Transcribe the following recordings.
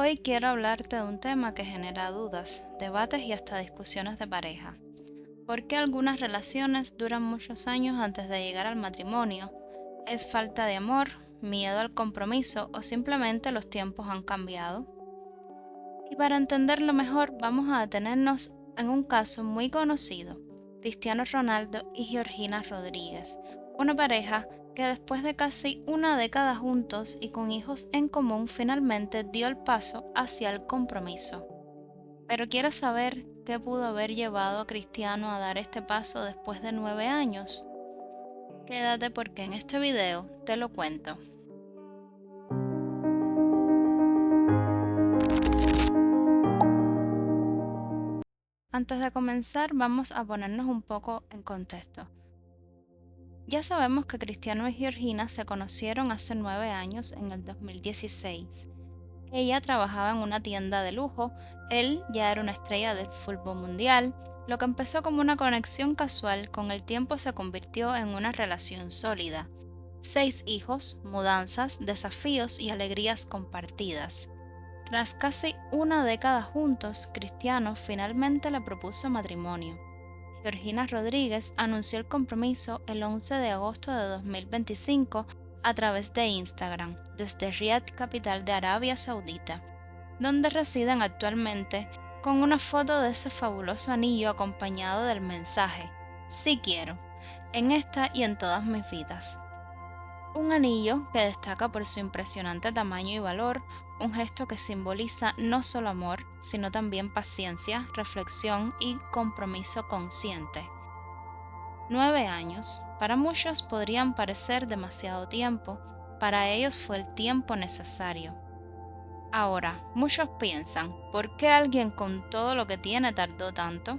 Hoy quiero hablarte de un tema que genera dudas, debates y hasta discusiones de pareja. ¿Por qué algunas relaciones duran muchos años antes de llegar al matrimonio? ¿Es falta de amor, miedo al compromiso o simplemente los tiempos han cambiado? Y para entenderlo mejor, vamos a detenernos en un caso muy conocido, Cristiano Ronaldo y Georgina Rodríguez, una pareja que después de casi una década juntos y con hijos en común finalmente dio el paso hacia el compromiso. Pero ¿quieres saber qué pudo haber llevado a Cristiano a dar este paso después de 9 años? Quédate porque en este video te lo cuento. Antes de comenzar, vamos a ponernos un poco en contexto. Ya sabemos que Cristiano y Georgina se conocieron hace 9 años en el 2016. Ella trabajaba en una tienda de lujo, él ya era una estrella del fútbol mundial. Lo que empezó como una conexión casual, con el tiempo se convirtió en una relación sólida. 6 hijos, mudanzas, desafíos y alegrías compartidas. Tras casi una década juntos, Cristiano finalmente le propuso matrimonio. Georgina Rodríguez anunció el compromiso el 11 de agosto de 2025 a través de Instagram, desde Riad, capital de Arabia Saudita, donde residen actualmente, con una foto de ese fabuloso anillo acompañado del mensaje: "Sí quiero, en esta y en todas mis vidas". Un anillo que destaca por su impresionante tamaño y valor, un gesto que simboliza no solo amor, sino también paciencia, reflexión y compromiso consciente. 9 años, para muchos podrían parecer demasiado tiempo, para ellos fue el tiempo necesario. Ahora, muchos piensan, ¿por qué alguien con todo lo que tiene tardó tanto?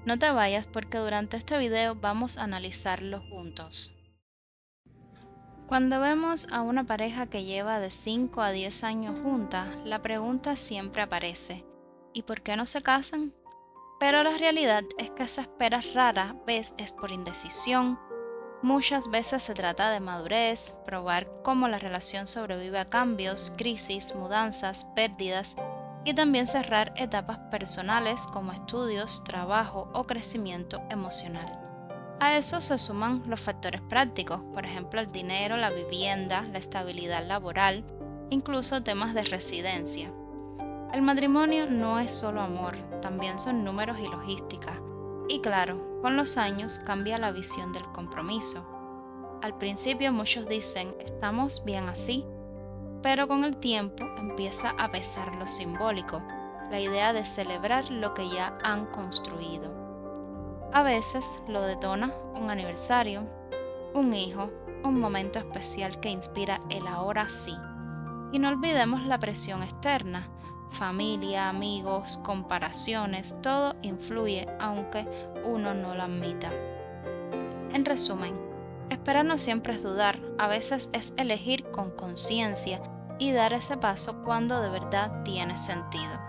No te vayas porque durante este video vamos a analizarlo juntos. Cuando vemos a una pareja que lleva de 5 a 10 años juntas, la pregunta siempre aparece: ¿y por qué no se casan? Pero la realidad es que esa espera rara vez es por indecisión. Muchas veces se trata de madurez, probar cómo la relación sobrevive a cambios, crisis, mudanzas, pérdidas, y también cerrar etapas personales como estudios, trabajo o crecimiento emocional. A eso se suman los factores prácticos, por ejemplo el dinero, la vivienda, la estabilidad laboral, incluso temas de residencia. El matrimonio no es solo amor, también son números y logística. Y claro, con los años cambia la visión del compromiso. Al principio muchos dicen, estamos bien así, pero con el tiempo empieza a pesar lo simbólico, la idea de celebrar lo que ya han construido. A veces lo detona un aniversario, un hijo, un momento especial que inspira el ahora sí. Y no olvidemos la presión externa: familia, amigos, comparaciones, todo influye aunque uno no lo admita. En resumen, esperar no siempre es dudar, a veces es elegir con conciencia y dar ese paso cuando de verdad tiene sentido.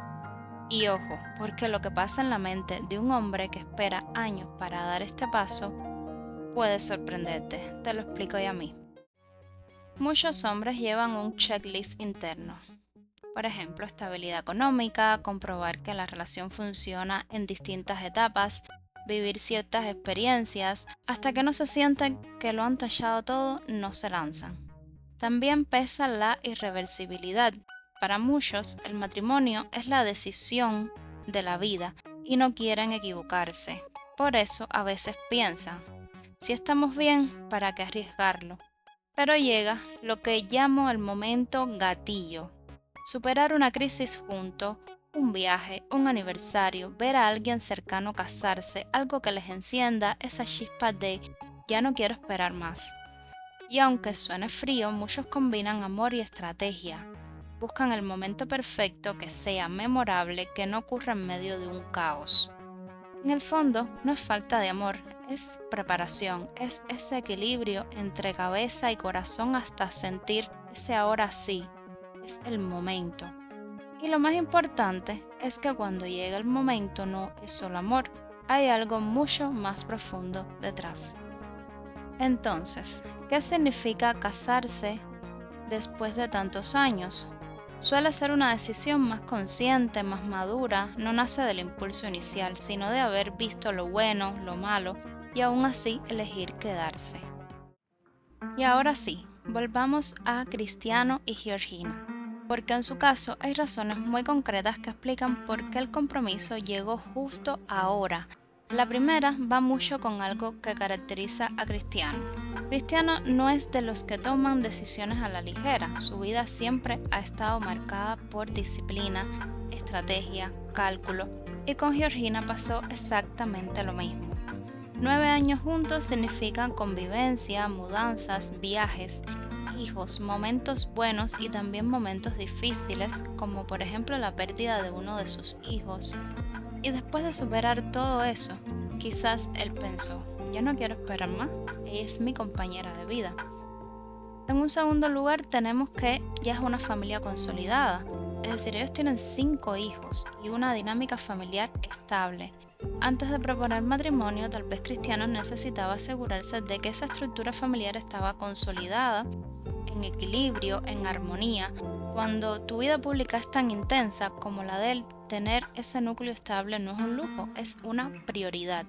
Y ojo, porque lo que pasa en la mente de un hombre que espera años para dar este paso puede sorprenderte, te lo explico ya mismo. Muchos hombres llevan un checklist interno. Por ejemplo, estabilidad económica, comprobar que la relación funciona en distintas etapas, vivir ciertas experiencias, hasta que no se sienten que lo han tachado todo, no se lanzan. También pesa la irreversibilidad. Para muchos, el matrimonio es la decisión de la vida y no quieren equivocarse. Por eso a veces piensan, si estamos bien, ¿para qué arriesgarlo? Pero llega lo que llamo el momento gatillo. Superar una crisis junto, un viaje, un aniversario, ver a alguien cercano casarse, algo que les encienda esa chispa de ya no quiero esperar más. Y aunque suene frío, muchos combinan amor y estrategia. Buscan el momento perfecto, que sea memorable, que no ocurra en medio de un caos. En el fondo, no es falta de amor, es preparación, es ese equilibrio entre cabeza y corazón hasta sentir ese ahora sí, es el momento. Y lo más importante es que cuando llega el momento no es solo amor, hay algo mucho más profundo detrás. Entonces, ¿qué significa casarse después de tantos años? Suele ser una decisión más consciente, más madura, no nace del impulso inicial, sino de haber visto lo bueno, lo malo y aún así elegir quedarse. Y ahora sí, volvamos a Cristiano y Georgina, porque en su caso hay razones muy concretas que explican por qué el compromiso llegó justo ahora. La primera va mucho con algo que caracteriza a Cristiano. Cristiano no es de los que toman decisiones a la ligera, su vida siempre ha estado marcada por disciplina, estrategia, cálculo, y con Georgina pasó exactamente lo mismo. 9 años juntos significan convivencia, mudanzas, viajes, hijos, momentos buenos y también momentos difíciles, como por ejemplo la pérdida de uno de sus hijos. Y después de superar todo eso, quizás él pensó, ya no quiero esperar más, ella es mi compañera de vida. En un segundo lugar tenemos que ya es una familia consolidada, es decir, ellos tienen 5 hijos y una dinámica familiar estable. Antes de proponer matrimonio, tal vez Cristiano necesitaba asegurarse de que esa estructura familiar estaba consolidada, en equilibrio, en armonía. Cuando tu vida pública es tan intensa como la de él, tener ese núcleo estable no es un lujo, es una prioridad.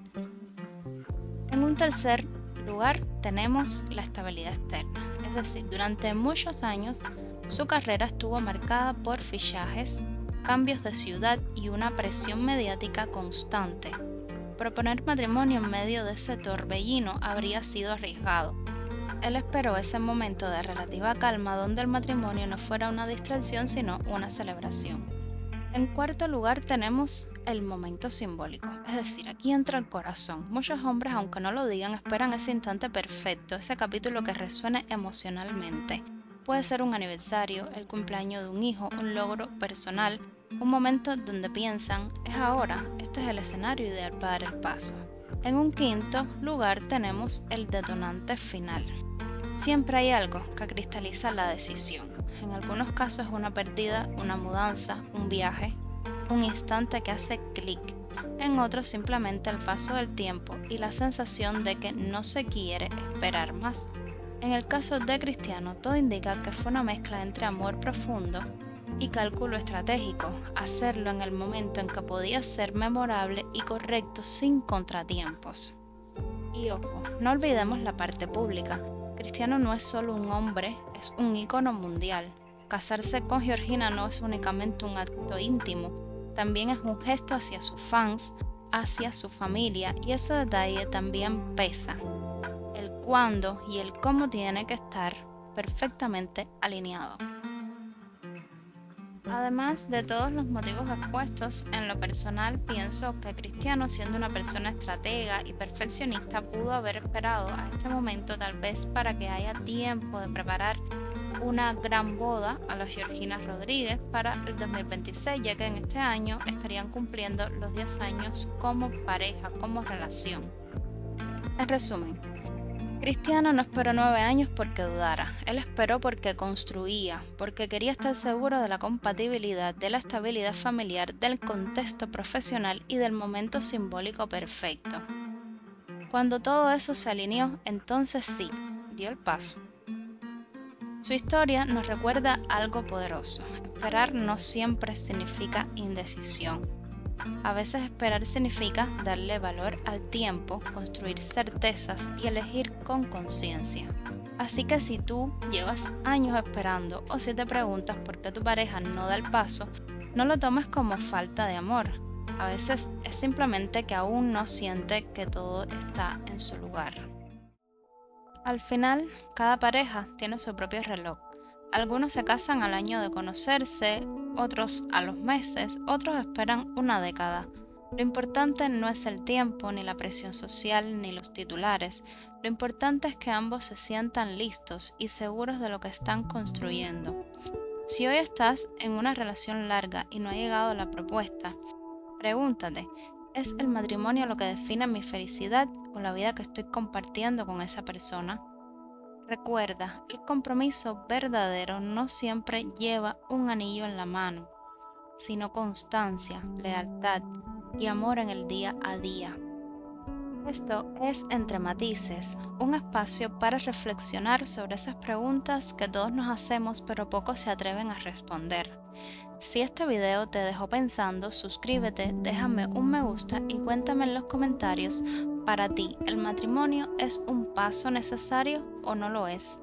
En un tercer lugar tenemos la estabilidad externa, es decir, durante muchos años su carrera estuvo marcada por fichajes, cambios de ciudad y una presión mediática constante. Proponer matrimonio en medio de ese torbellino habría sido arriesgado. Él esperó ese momento de relativa calma donde el matrimonio no fuera una distracción sino una celebración. En cuarto lugar tenemos el momento simbólico, es decir, aquí entra el corazón. Muchos hombres, aunque no lo digan, esperan ese instante perfecto, ese capítulo que resuene emocionalmente. Puede ser un aniversario, el cumpleaños de un hijo, un logro personal, un momento donde piensan, es ahora, este es el escenario ideal para dar el paso. En un quinto lugar tenemos el detonante final. Siempre hay algo que cristaliza la decisión. En algunos casos es una pérdida, una mudanza, un viaje, un instante que hace clic. En otros simplemente el paso del tiempo y la sensación de que no se quiere esperar más. En el caso de Cristiano, todo indica que fue una mezcla entre amor profundo y cálculo estratégico, hacerlo en el momento en que podía ser memorable y correcto sin contratiempos. Y ojo, no olvidemos la parte pública. Cristiano no es solo un hombre, es un ícono mundial. Casarse con Georgina no es únicamente un acto íntimo, también es un gesto hacia sus fans, hacia su familia, y ese detalle también pesa. El cuándo y el cómo tiene que estar perfectamente alineado. Además de todos los motivos expuestos, en lo personal pienso que Cristiano, siendo una persona estratega y perfeccionista, pudo haber esperado a este momento tal vez para que haya tiempo de preparar una gran boda a los Georgina Rodríguez para el 2026, ya que en este año estarían cumpliendo los 10 años como pareja, como relación. En resumen, Cristiano no esperó 9 años porque dudara, él esperó porque construía, porque quería estar seguro de la compatibilidad, de la estabilidad familiar, del contexto profesional y del momento simbólico perfecto. Cuando todo eso se alineó, entonces sí, dio el paso. Su historia nos recuerda algo poderoso. Esperar no siempre significa indecisión. A veces esperar significa darle valor al tiempo, construir certezas y elegir con conciencia. Así que si tú llevas años esperando o si te preguntas por qué tu pareja no da el paso, no lo tomes como falta de amor. A veces es simplemente que aún no siente que todo está en su lugar. Al final, cada pareja tiene su propio reloj. Algunos se casan al año de conocerse, otros a los meses, otros esperan una década. Lo importante no es el tiempo, ni la presión social, ni los titulares. Lo importante es que ambos se sientan listos y seguros de lo que están construyendo. Si hoy estás en una relación larga y no ha llegado la propuesta, pregúntate, ¿es el matrimonio lo que define mi felicidad o la vida que estoy compartiendo con esa persona? Recuerda, el compromiso verdadero no siempre lleva un anillo en la mano, sino constancia, lealtad y amor en el día a día. Esto es Entre Matices, un espacio para reflexionar sobre esas preguntas que todos nos hacemos pero pocos se atreven a responder. Si este video te dejó pensando, suscríbete, déjame un me gusta y cuéntame en los comentarios, ¿para ti el matrimonio es un paso necesario o no lo es?